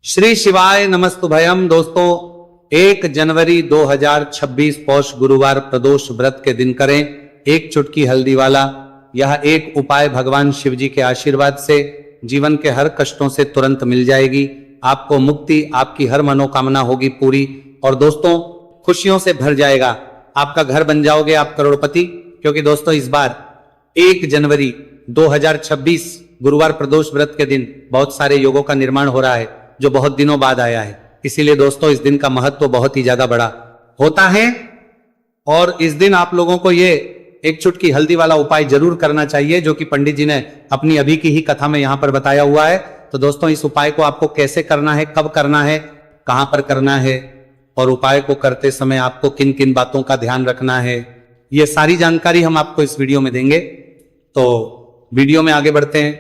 श्री शिवाय नमस्तुभयम। दोस्तों 1 जनवरी 2026 पौष गुरुवार प्रदोष व्रत के दिन करें एक चुटकी हल्दी वाला यह एक उपाय। भगवान शिव जी के आशीर्वाद से जीवन के हर कष्टों से तुरंत मिल जाएगी आपको मुक्ति, आपकी हर मनोकामना होगी पूरी और दोस्तों खुशियों से भर जाएगा। आपका घर बन जाओगे आप करोड़पति, क्योंकि दोस्तों इस बार 1 जनवरी 2026 गुरुवार प्रदोष व्रत के दिन बहुत सारे योगों का निर्माण हो रहा है जो बहुत दिनों बाद आया है। इसीलिए दोस्तों इस दिन का महत्व बहुत ही ज्यादा बड़ा होता है और इस दिन आप लोगों को ये एक चुटकी हल्दी वाला उपाय जरूर करना चाहिए जो कि पंडित जी ने अपनी अभी की ही कथा में यहां पर बताया हुआ है। तो दोस्तों इस उपाय को आपको कैसे करना है, कब करना है, कहां पर करना है और उपाय को करते समय आपको किन किन बातों का ध्यान रखना है, ये सारी जानकारी हम आपको इस वीडियो में देंगे। तो वीडियो में आगे बढ़ते हैं।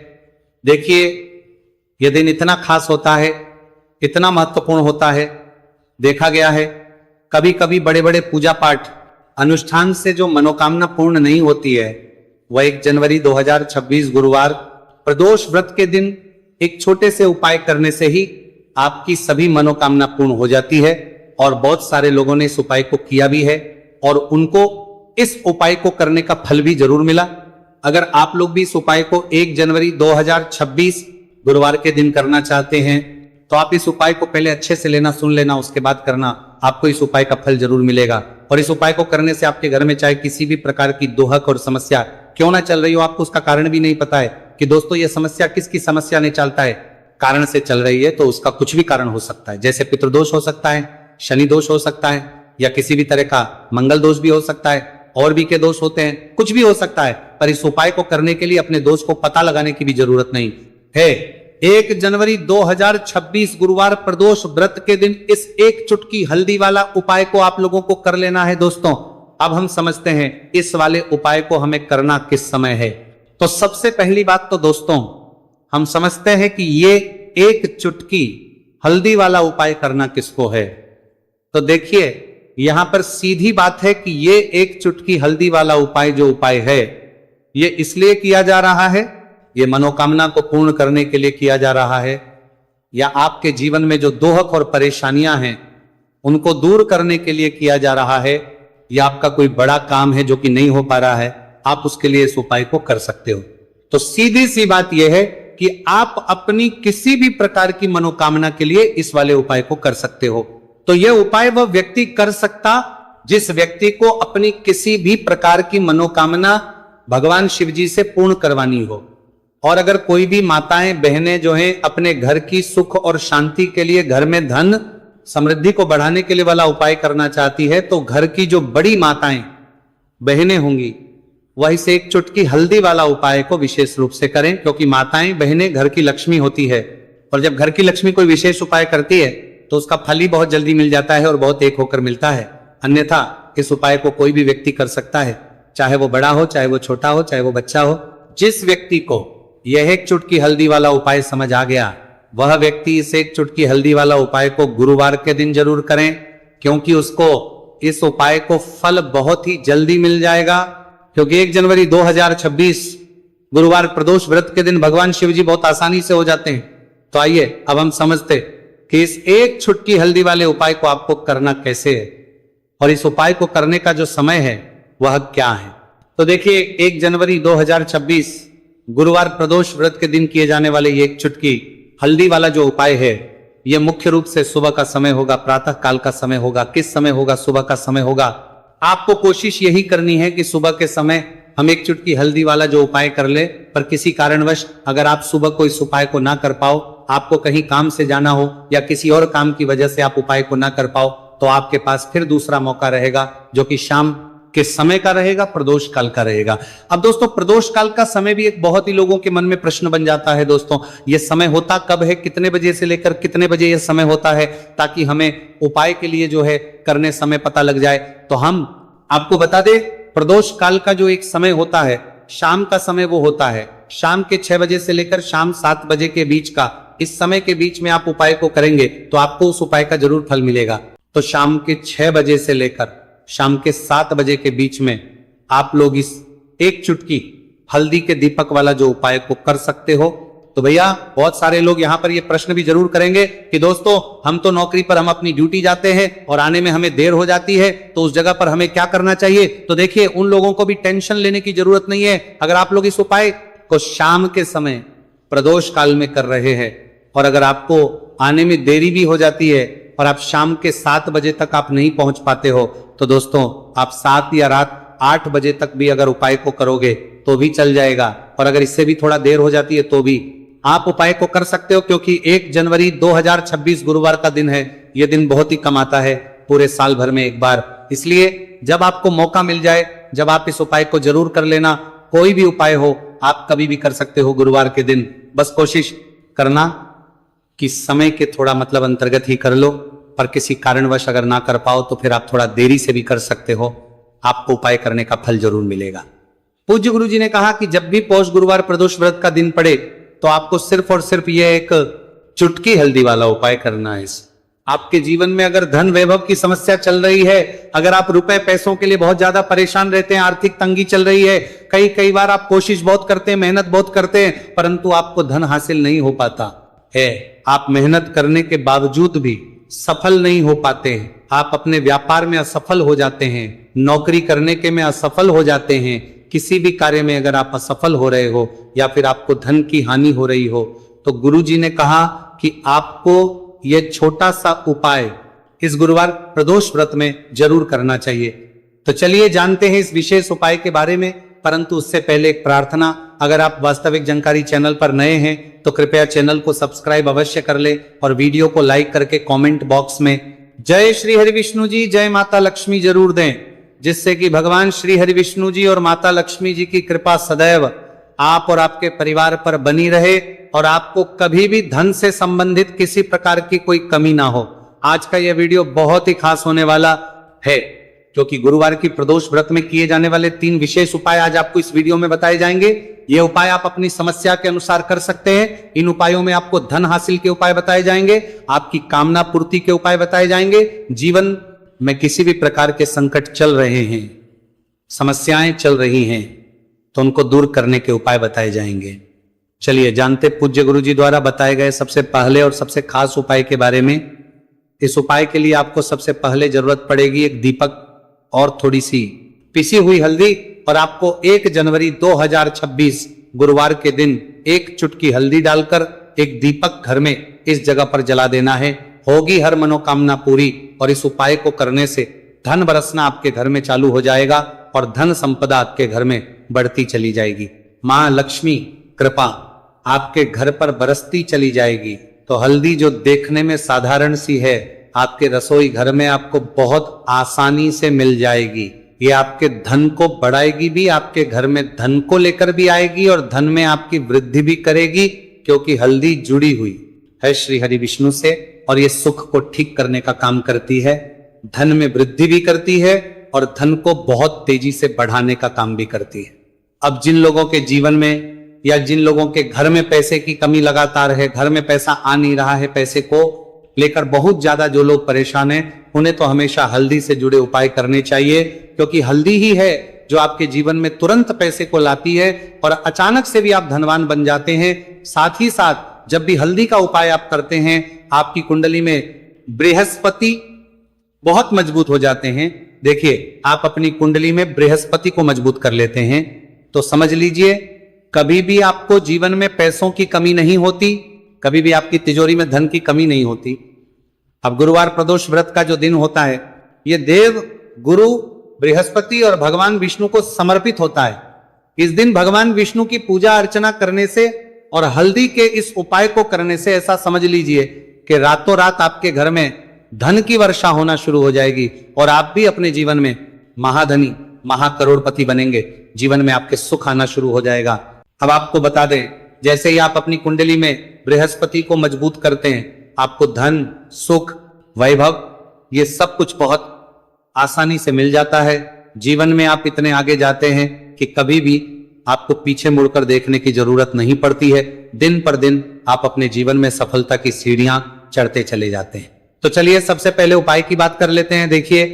देखिए यह दिन इतना खास होता है, इतना महत्वपूर्ण होता है। देखा गया है कभी कभी बड़े बड़े पूजा पाठ अनुष्ठान से जो मनोकामना पूर्ण नहीं होती है वह 1 जनवरी 2026 गुरुवार प्रदोष व्रत के दिन एक छोटे से उपाय करने से ही आपकी सभी मनोकामना पूर्ण हो जाती है। और बहुत सारे लोगों ने इस उपाय को किया भी है और उनको इस उपाय को करने का फल भी जरूर मिला। अगर आप लोग भी इस उपाय को 1 जनवरी 2026 गुरुवार के दिन करना चाहते हैं तो आप इस उपाय को पहले अच्छे से लेना, सुन लेना, उसके बाद करना। आपको इस उपाय का फल जरूर मिलेगा और इस उपाय को करने से आपके घर में चाहे किसी भी प्रकार की दोहक और समस्या क्यों ना चल रही हो, आपको उसका कारण भी नहीं पता है कि दोस्तों ये समस्या किसकी समस्या नहीं चलता है, कारण से चल रही है तो उसका कुछ भी कारण हो सकता है। जैसे पितृदोष हो सकता है, शनि दोष हो सकता है या किसी भी तरह का मंगल दोष भी हो सकता है, और भी के दोष होते हैं, कुछ भी हो सकता है। पर इस उपाय को करने के लिए अपने दोष को पता लगाने की भी जरूरत नहीं है। 1 जनवरी 2026 गुरुवार प्रदोष व्रत के दिन इस एक चुटकी हल्दी वाला उपाय को आप लोगों को कर लेना है। दोस्तों अब हम समझते हैं इस वाले उपाय को हमें करना किस समय है। तो सबसे पहली बात तो दोस्तों हम समझते हैं कि ये एक चुटकी हल्दी वाला उपाय करना किसको है। तो देखिए यहां पर सीधी बात है कि ये एक चुटकी हल्दी वाला उपाय जो उपाय है ये इसलिए किया जा रहा है, ये मनोकामना को पूर्ण करने के लिए किया जा रहा है या आपके जीवन में जो दोहक और परेशानियां हैं उनको दूर करने के लिए किया जा रहा है, या आपका कोई बड़ा काम है जो कि नहीं हो पा रहा है, आप उसके लिए इस उपाय को कर सकते हो। तो सीधी सी बात यह है कि आप अपनी किसी भी प्रकार की मनोकामना के लिए इस वाले उपाय को कर सकते हो। तो यह उपाय वह व्यक्ति कर सकता जिस व्यक्ति को अपनी किसी भी प्रकार की मनोकामना भगवान शिव जी से पूर्ण करवानी हो। और अगर कोई भी माताएं बहनें जो हैं अपने घर की सुख और शांति के लिए, घर में धन समृद्धि को बढ़ाने के लिए वाला उपाय करना चाहती है तो घर की जो बड़ी माताएं बहनें होंगी वह इस एक चुटकी हल्दी वाला उपाय को विशेष रूप से करें, क्योंकि माताएं बहनें घर की लक्ष्मी होती है और जब घर की लक्ष्मी कोई विशेष उपाय करती है तो उसका फल ही बहुत जल्दी मिल जाता है और बहुत एक होकर मिलता है। अन्यथा इस उपाय को कोई भी व्यक्ति कर सकता है, चाहे वो बड़ा हो, चाहे वो छोटा हो, चाहे वो बच्चा हो। जिस व्यक्ति को यह एक चुटकी हल्दी वाला उपाय समझ आ गया वह व्यक्ति इस एक चुटकी हल्दी वाला उपाय को गुरुवार के दिन जरूर करें, क्योंकि उसको इस उपाय को फल बहुत ही जल्दी मिल जाएगा। क्योंकि 1 जनवरी 2026 गुरुवार प्रदोष व्रत के दिन भगवान शिव जी बहुत आसानी से हो जाते हैं। तो आइए अब हम समझते कि इस एक चुटकी हल्दी वाले उपाय को आपको करना कैसे है और इस उपाय को करने का जो समय है वह क्या है। तो देखिए 1 जनवरी 2026 गुरुवार प्रदोष व्रत के दिन किए जाने वाले ये एक चुटकी हल्दी वाला जो उपाय है ये मुख्य रूप से सुबह का समय होगा, प्रातः काल का समय होगा। किस समय होगा? सुबह का समय होगा। आपको कोशिश यही करनी है कि सुबह के समय हम एक चुटकी हल्दी वाला जो उपाय कर ले। पर किसी कारणवश अगर आप सुबह को इस उपाय को ना कर पाओ, आपको कहीं काम से जाना हो या किसी और काम की वजह से आप उपाय को ना कर पाओ, तो आपके पास फिर दूसरा मौका रहेगा जो कि शाम के समय का रहेगा, प्रदोष काल का रहेगा। अब दोस्तों प्रदोष काल का समय भी एक बहुत ही लोगों के मन में प्रश्न बन जाता है। दोस्तों ये समय होता कब है, कितने बजे से लेकर कितने बजे ये समय होता है, ताकि हमें उपाय के लिए जो है करने समय पता लग जाए। तो हम आपको बता दें प्रदोष काल का जो एक समय होता है, शाम का समय वो होता है शाम के 6 बजे से लेकर शाम 7 बजे के बीच का। इस समय के बीच में आप उपाय को करेंगे तो आपको उस उपाय का जरूर फल मिलेगा। तो शाम के 6 बजे से लेकर शाम के 7 बजे के बीच में आप लोग इस एक चुटकी हल्दी के दीपक वाला जो उपाय को कर सकते हो। तो भैया बहुत सारे लोग यहाँ पर ये प्रश्न भी जरूर करेंगे कि दोस्तों हम तो नौकरी पर हम अपनी ड्यूटी जाते हैं और आने में हमें देर हो जाती है, तो उस जगह पर हमें क्या करना चाहिए। तो देखिए उन लोगों को भी टेंशन लेने की जरूरत नहीं है। अगर आप लोग इस उपाय को शाम के समय प्रदोष काल में कर रहे हैं और अगर आपको आने में देरी भी हो जाती है और आप शाम के 7 बजे तक आप नहीं पहुंच पाते हो, तो दोस्तों आप 7 या रात 8 बजे तक भी अगर उपाय को करोगे तो भी चल जाएगा। और अगर इससे भी थोड़ा देर हो जाती है तो भी आप उपाय को कर सकते हो, क्योंकि 1 जनवरी 2026 गुरुवार का दिन है। यह दिन बहुत ही कम आता है पूरे साल भर में एक बार। इसलिए जब आपको मौका मिल जाए, जब आप इस उपाय को जरूर कर लेना। कोई भी उपाय हो आप कभी भी कर सकते हो गुरुवार के दिन। बस कोशिश करना कि समय के थोड़ा मतलब अंतर्गत ही कर लो, पर किसी कारणवश अगर ना कर पाओ तो फिर आप थोड़ा देरी से भी कर सकते हो। आपको उपाय करने का फल जरूर मिलेगा। पूज्य गुरु जी ने कहा कि जब भी पौष गुरुवार प्रदोष व्रत का दिन पड़े तो आपको सिर्फ और सिर्फ यह एक चुटकी हल्दी वाला उपाय करना है। आपके जीवन में अगर धन वैभव की समस्या चल रही है, अगर आप रुपए पैसों के लिए बहुत ज्यादा परेशान रहते हैं, आर्थिक तंगी चल रही है, कई बार आप कोशिश बहुत करते हैं, मेहनत बहुत करते हैं, परंतु आपको धन हासिल नहीं हो पाता है, आप मेहनत करने के बावजूद भी सफल नहीं हो पाते हैं, आप अपने व्यापार में असफल हो जाते हैं, नौकरी करने के में असफल हो जाते हैं, किसी भी कार्य में अगर आप असफल हो रहे हो या फिर आपको धन की हानि हो रही हो, तो गुरु जी ने कहा कि आपको यह छोटा सा उपाय इस गुरुवार प्रदोष व्रत में जरूर करना चाहिए। तो चलिए जानते हैं इस विशेष उपाय के बारे में, परंतु उससे पहले एक प्रार्थना। अगर आप वास्तविक जानकारी चैनल पर नए हैं तो कृपया चैनल को सब्सक्राइब अवश्य कर ले और वीडियो को लाइक करके कमेंट बॉक्स में जय श्री हरि विष्णु जी, जय माता लक्ष्मी जरूर दें, जिससे कि भगवान श्री हरि विष्णु जी और माता लक्ष्मी जी की कृपा सदैव आप और आपके परिवार पर बनी रहे और आपको कभी भी धन से संबंधित किसी प्रकार की कोई कमी ना हो। आज का यह वीडियो बहुत ही खास होने वाला है, क्योंकि गुरुवार की प्रदोष व्रत में किए जाने वाले 3 विशेष उपाय आज आपको इस वीडियो में बताए जाएंगे। ये उपाय आप अपनी समस्या के अनुसार कर सकते हैं। इन उपायों में आपको धन हासिल के उपाय बताए जाएंगे, आपकी कामना पूर्ति के उपाय बताए जाएंगे, जीवन में किसी भी प्रकार के संकट चल रहे हैं, समस्याएं चल रही हैं, तो उनको दूर करने के उपाय बताए जाएंगे। चलिए जानते पूज्य गुरु जी द्वारा बताए गए सबसे पहले और सबसे खास उपाय के बारे में। इस उपाय के लिए आपको सबसे पहले जरूरत पड़ेगी एक दीपक और थोड़ी सी पिसी हुई हल्दी, और आपको 1 जनवरी 2026 गुरुवार के दिन 1 चुटकी हल्दी डालकर एक दीपक घर में इस जगह पर जला देना है। होगी हर मनोकामना पूरी, और इस उपाय को करने से धन बरसना आपके घर में चालू हो जाएगा और धन संपदा आपके घर में बढ़ती चली जाएगी। मां लक्ष्मी कृपा आपके घर पर बरसती चली जाएगी। तो हल्दी जो देखने में साधारण सी है, आपके रसोई घर में आपको बहुत आसानी से मिल जाएगी। ये आपके धन को बढ़ाएगी भी, आपके घर में धन को लेकर भी आएगी और धन में आपकी वृद्धि भी करेगी, क्योंकि हल्दी जुड़ी हुई है श्री हरि विष्णु से और ये सुख को ठीक करने का काम करती है, धन में वृद्धि भी करती है और धन को बहुत तेजी से बढ़ाने का काम भी करती है। अब जिन लोगों के जीवन में या जिन लोगों के घर में पैसे की कमी लगातार है, घर में पैसा आ नहीं रहा है, पैसे को लेकर बहुत ज्यादा जो लोग परेशान हैं, उन्हें तो हमेशा हल्दी से जुड़े उपाय करने चाहिए, क्योंकि हल्दी ही है जो आपके जीवन में तुरंत पैसे को लाती है और अचानक से भी आप धनवान बन जाते हैं। साथ ही साथ जब भी हल्दी का उपाय आप करते हैं, आपकी कुंडली में बृहस्पति बहुत मजबूत हो जाते हैं। देखिए आप अपनी कुंडली में बृहस्पति को मजबूत कर लेते हैं तो समझ लीजिए कभी भी आपको जीवन में पैसों की कमी नहीं होती, कभी भी आपकी तिजोरी में धन की कमी नहीं होती। अब गुरुवार प्रदोष व्रत का जो दिन होता है, यह देव गुरु बृहस्पति और भगवान विष्णु को समर्पित होता है। इस दिन भगवान विष्णु की पूजा अर्चना करने से और हल्दी के इस उपाय को करने से ऐसा समझ लीजिए कि रातों रात आपके घर में धन की वर्षा होना शुरू हो जाएगी और आप भी अपने जीवन में महाधनी महाकरोड़पति बनेंगे। जीवन में आपके सुख आना शुरू हो जाएगा। अब आपको बता दें, जैसे ही आप अपनी कुंडली में बृहस्पति को मजबूत करते हैं, आपको धन सुख वैभव ये सब कुछ बहुत आसानी से मिल जाता है। जीवन में आप इतने आगे जाते हैं कि कभी भी आपको पीछे मुड़कर देखने की जरूरत नहीं पड़ती है। दिन पर दिन आप अपने जीवन में सफलता की सीढ़ियां चढ़ते चले जाते हैं। तो चलिए सबसे पहले उपाय की बात कर लेते हैं। देखिए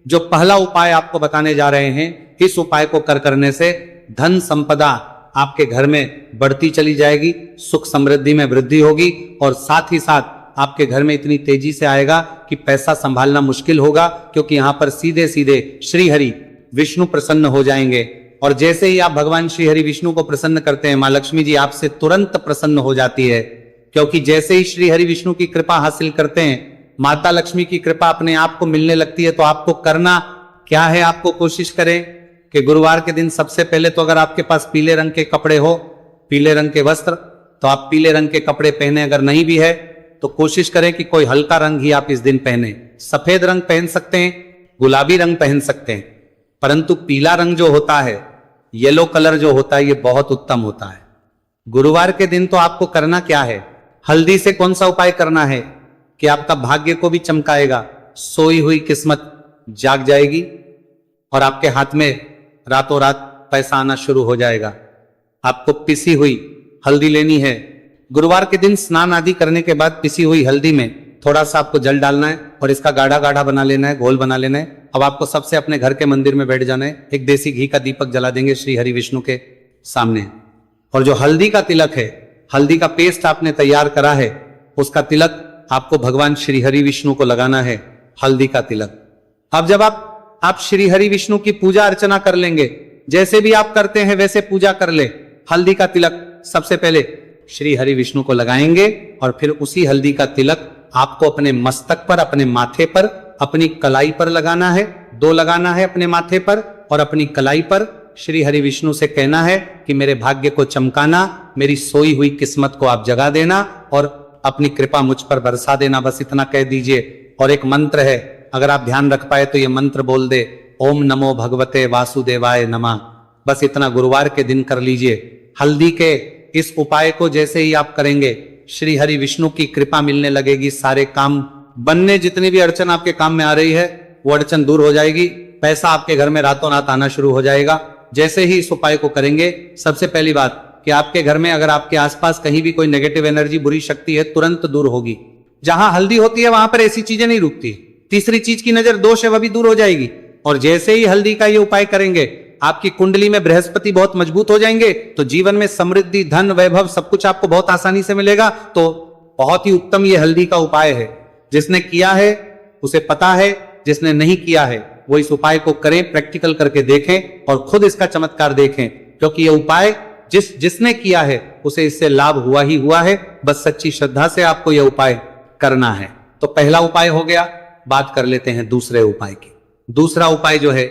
जो पहला उपाय आपको बताने जा रहे हैं, इस उपाय को करने से धन संपदा आपके घर में बढ़ती चली जाएगी, सुख समृद्धि में वृद्धि होगी और साथ ही साथ आपके घर में इतनी तेजी से आएगा कि पैसा संभालना मुश्किल होगा, क्योंकि यहां पर सीधे सीधे श्री हरि विष्णु प्रसन्न हो जाएंगे। और जैसे ही आप भगवान श्री हरि विष्णु को प्रसन्न करते हैं, मां लक्ष्मी जी आपसे तुरंत प्रसन्न हो जाती है, क्योंकि जैसे ही श्री हरि विष्णु की कृपा हासिल करते हैं, माता लक्ष्मी की कृपा अपने आप को मिलने लगती है। तो आपको करना क्या है, आपको कोशिश करें कि गुरुवार के दिन सबसे पहले तो अगर आपके पास पीले रंग के कपड़े हो, पीले रंग के वस्त्र, तो आप पीले रंग के कपड़े पहने। अगर नहीं भी है तो कोशिश करें कि कोई हल्का रंग ही आप इस दिन पहने। सफेद रंग पहन सकते हैं, गुलाबी रंग पहन सकते हैं, परंतु पीला रंग जो होता है, येलो कलर जो होता है, ये बहुत उत्तम होता है। गुरुवार के दिन तो आपको करना क्या है, हल्दी से कौन सा उपाय करना है कि आपका भाग्य को भी चमकाएगा, सोई हुई किस्मत जाग जाएगी और आपके हाथ में रातों रात पैसा आना शुरू हो जाएगा। आपको पिसी हुई हल्दी लेनी है। गुरुवार के दिन स्नान आदि करने के बाद पिसी हुई हल्दी में थोड़ा सा आपको जल डालना है और इसका गाढ़ा गाढ़ा बना लेना है, घोल बना लेना है। अब आपको सबसे अपने घर के मंदिर में बैठ जाना है, एक देसी घी का दीपक जला देंगे श्री हरि विष्णु के सामने, और जो हल्दी का तिलक है, हल्दी का पेस्ट आपने तैयार करा है, उसका तिलक आपको भगवान श्री हरि विष्णु को लगाना है, हल्दी का तिलक। अब जब आप श्री हरि विष्णु की पूजा अर्चना कर लेंगे, जैसे भी आप करते हैं वैसे पूजा कर ले। हल्दी का तिलक सबसे पहले श्री हरि विष्णु को लगाएंगे और फिर उसी हल्दी का तिलक आपको अपने मस्तक पर, अपने माथे पर, अपनी कलाई पर लगाना है। 2 लगाना है अपने माथे पर और अपनी कलाई पर। श्री हरि विष्णु से कहना है कि मेरे भाग्य को चमकाना, मेरी सोई हुई किस्मत को आप जगा देना और अपनी कृपा मुझ पर बरसा देना, बस इतना कह दीजिए। और एक मंत्र है, अगर आप ध्यान रख पाए तो ये मंत्र बोल दे, ओम नमो भगवते वासुदेवाय नमः। बस इतना गुरुवार के दिन कर लीजिए। हल्दी के इस उपाय को जैसे ही आप करेंगे, श्री हरि विष्णु की कृपा मिलने लगेगी, सारे काम बनने, जितनी भी अड़चन आपके काम में आ रही है वो अड़चन दूर हो जाएगी, पैसा आपके घर में रातों रात आना शुरू हो जाएगा। जैसे ही इस उपाय को करेंगे, सबसे पहली बात कि आपके घर में अगर आपके आसपास कहीं भी कोई नेगेटिव एनर्जी, बुरी शक्ति है, तुरंत दूर होगी। जहां हल्दी होती है वहां पर ऐसी चीजें नहीं रुकती। तीसरी चीज की नजर दोष है, वह भी दूर हो जाएगी। और जैसे ही हल्दी का ये उपाय करेंगे, आपकी कुंडली में बृहस्पति बहुत मजबूत हो जाएंगे, तो जीवन में समृद्धि, धन, वैभव सब कुछ आपको बहुत आसानी से मिलेगा। तो बहुत ही उत्तम ये हल्दी का उपाय है। जिसने किया है उसे पता है, जिसने नहीं किया है वो इस उपाय को करें, प्रैक्टिकल करके देखें और खुद इसका चमत्कार देखें, क्योंकि ये उपाय जिसने किया है उसे इससे लाभ हुआ ही हुआ है। बस सच्ची श्रद्धा से आपको यह उपाय करना है। तो पहला उपाय हो गया। बात कर लेते हैं दूसरे उपाय की। दूसरा उपाय जो है,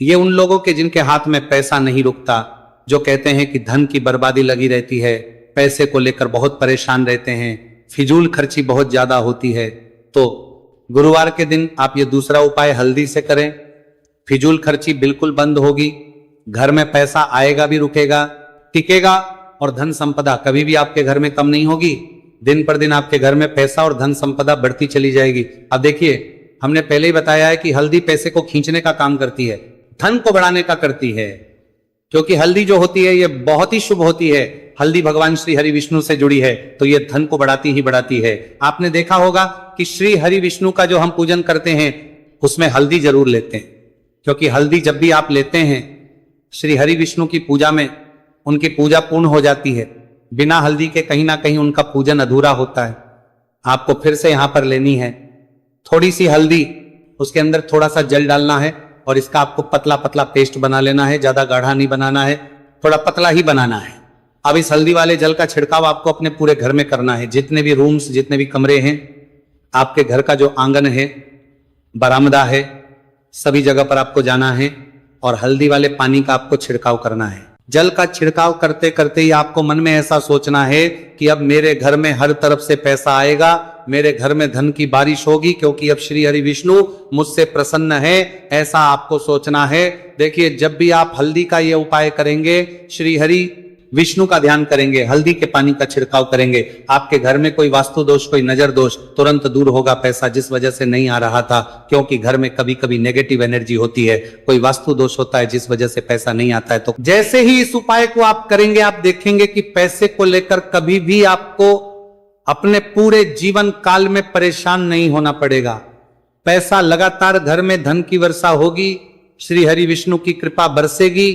ये उन लोगों के जिनके हाथ में पैसा नहीं रुकता, जो कहते हैं कि धन की बर्बादी लगी रहती है, पैसे को लेकर बहुत परेशान रहते हैं, फिजूल खर्ची बहुत ज्यादा होती है, तो गुरुवार के दिन आप ये दूसरा उपाय हल्दी से करें। फिजूल खर्ची बिल्कुल बंद होगी, घर में पैसा आएगा भी, रुकेगा, टिकेगा और धन संपदा कभी भी आपके घर में कम नहीं होगी। दिन पर दिन आपके घर में पैसा और धन संपदा बढ़ती चली जाएगी। अब देखिए, हमने पहले ही बताया है कि हल्दी पैसे को खींचने का काम करती है, धन को बढ़ाने का करती है, क्योंकि हल्दी जो होती है ये बहुत ही शुभ होती है। हल्दी भगवान श्री हरि विष्णु से जुड़ी है, तो ये धन को बढ़ाती ही बढ़ाती है। आपने देखा होगा कि श्री हरि विष्णु का जो हम पूजन करते हैं उसमें हल्दी जरूर लेते हैं, क्योंकि हल्दी जब भी आप लेते हैं श्री हरि विष्णु की पूजा में, उनकी पूजा पूर्ण हो जाती है। बिना हल्दी के कहीं ना कहीं उनका पूजन अधूरा होता है। आपको फिर से यहां पर लेनी है थोड़ी सी हल्दी, उसके अंदर थोड़ा सा जल डालना है और इसका आपको पतला पतला पेस्ट बना लेना है। ज्यादा गाढ़ा नहीं बनाना है, थोड़ा पतला ही बनाना है। अब इस हल्दी वाले जल का छिड़काव आपको अपने पूरे घर में करना है। जितने भी रूम्स, जितने भी कमरे हैं, आपके घर का जो आंगन है, बरामदा है, सभी जगह पर आपको जाना है और हल्दी वाले पानी का आपको छिड़काव करना है। जल का छिड़काव करते करते ही आपको मन में ऐसा सोचना है कि अब मेरे घर में हर तरफ से पैसा आएगा, मेरे घर में धन की बारिश होगी, क्योंकि अब श्री हरि विष्णु मुझसे प्रसन्न है, ऐसा आपको सोचना है। देखिए, जब भी आप हल्दी का ये उपाय करेंगे, श्री हरि विष्णु का ध्यान करेंगे, हल्दी के पानी का छिड़काव करेंगे, आपके घर में कोई वास्तु दोष, कोई नजर दोष तुरंत दूर होगा। पैसा जिस वजह से नहीं आ रहा था, क्योंकि घर में कभी कभी नेगेटिव एनर्जी होती है, कोई वास्तु दोष होता है जिस वजह से पैसा नहीं आता है। तो जैसे ही इस उपाय को आप करेंगे, आप देखेंगे कि पैसे को लेकर कभी भी आपको अपने पूरे जीवन काल में परेशान नहीं होना पड़ेगा। पैसा लगातार घर में, धन की वर्षा होगी, श्री हरि विष्णु की कृपा बरसेगी,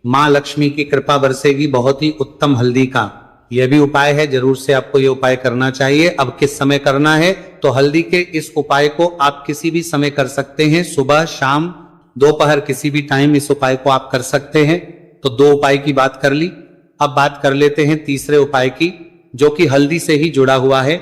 माँ लक्ष्मी की कृपा बरसेगी। बहुत ही उत्तम हल्दी का यह भी उपाय है, जरूर से आपको यह उपाय करना चाहिए। अब किस समय करना है, तो हल्दी के इस उपाय को आप किसी भी समय कर सकते हैं, सुबह, शाम, दोपहर, किसी भी टाइम इस उपाय को आप कर सकते हैं। तो दो उपाय की बात कर ली। अब बात कर लेते हैं तीसरे उपाय की, जो कि हल्दी से ही जुड़ा हुआ है।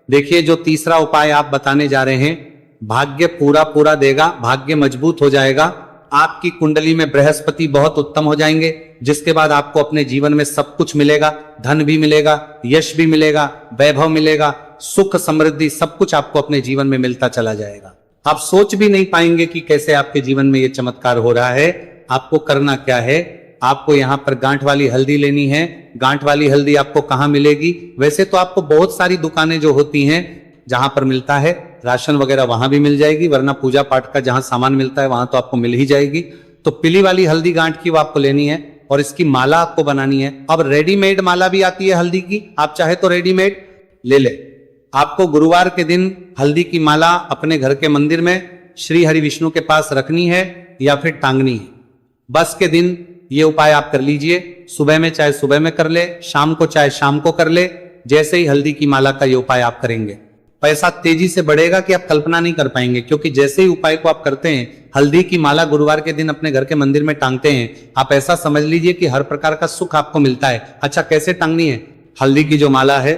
देखिए, जो तीसरा उपाय आप बताने जा रहे हैं, भाग्य पूरा देगा, भाग्य मजबूत हो जाएगा। आपकी कुंडली में बृहस्पति बहुत उत्तम हो जाएंगे, जिसके बाद आपको अपने जीवन में सब कुछ मिलेगा। धन भी मिलेगा, यश भी मिलेगा, वैभव मिलेगा, सुख समृद्धि सब कुछ आपको अपने जीवन में मिलता चला जाएगा। आप सोच भी नहीं पाएंगे कि कैसे आपके जीवन में यह चमत्कार हो रहा है। आपको करना क्या है, आपको यहाँ पर गांठ वाली हल्दी लेनी है। गांठ वाली हल्दी आपको कहाँ मिलेगी, वैसे तो आपको बहुत सारी दुकानें जो होती हैं जहां पर मिलता है राशन वगैरह, वहां भी मिल जाएगी, वरना पूजा पाठ का जहां सामान मिलता है वहां तो आपको मिल ही जाएगी। तो पीली वाली हल्दी गांठ की वो आपको लेनी है और इसकी माला आपको बनानी है। अब रेडीमेड माला भी आती है हल्दी की, आप चाहे तो रेडीमेड ले ले। आपको गुरुवार के दिन हल्दी की माला अपने घर के मंदिर में श्री हरि विष्णु के पास रखनी है या फिर टांगनी है। बस के दिन ये उपाय आप कर लीजिए। सुबह में चाहे सुबह में कर ले, शाम को चाहे शाम को कर ले। जैसे ही हल्दी की माला का ये उपाय आप करेंगे, पैसा तेजी से बढ़ेगा कि आप कल्पना नहीं कर पाएंगे। क्योंकि जैसे ही उपाय को आप करते हैं, हल्दी की माला गुरुवार के दिन अपने घर के मंदिर में टांगते हैं, आप ऐसा समझ लीजिए कि हर प्रकार का सुख आपको मिलता है। अच्छा, कैसे टांगनी है? हल्दी की जो माला है,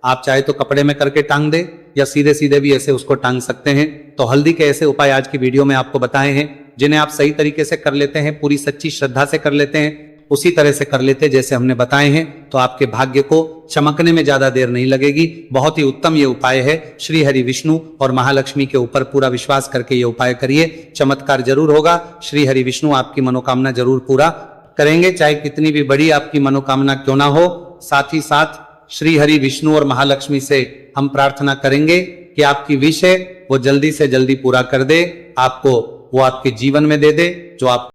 आप चाहे तो कपड़े में करके टांग दे या सीधे सीधे भी ऐसे उसको टांग सकते हैं। तो हल्दी के ऐसे उपाय आज की वीडियो में आपको बताए हैं, जिन्हें आप सही तरीके से कर लेते हैं, पूरी सच्ची श्रद्धा से कर लेते हैं, उसी तरह से कर लेते जैसे हमने बताए हैं, तो आपके भाग्य को चमकने में ज्यादा देर नहीं लगेगी। बहुत ही उत्तम ये उपाय है। श्री हरि विष्णु और महालक्ष्मी के ऊपर पूरा विश्वास करके ये उपाय करिए, चमत्कार जरूर होगा। श्री हरि विष्णु आपकी मनोकामना जरूर पूरा करेंगे, चाहे कितनी भी बड़ी आपकी मनोकामना क्यों ना हो। साथ ही साथ श्री हरि विष्णु और महालक्ष्मी से हम प्रार्थना करेंगे कि आपकी विश है वो जल्दी से जल्दी पूरा कर दे, आपको वो आपके जीवन में दे दे जो आप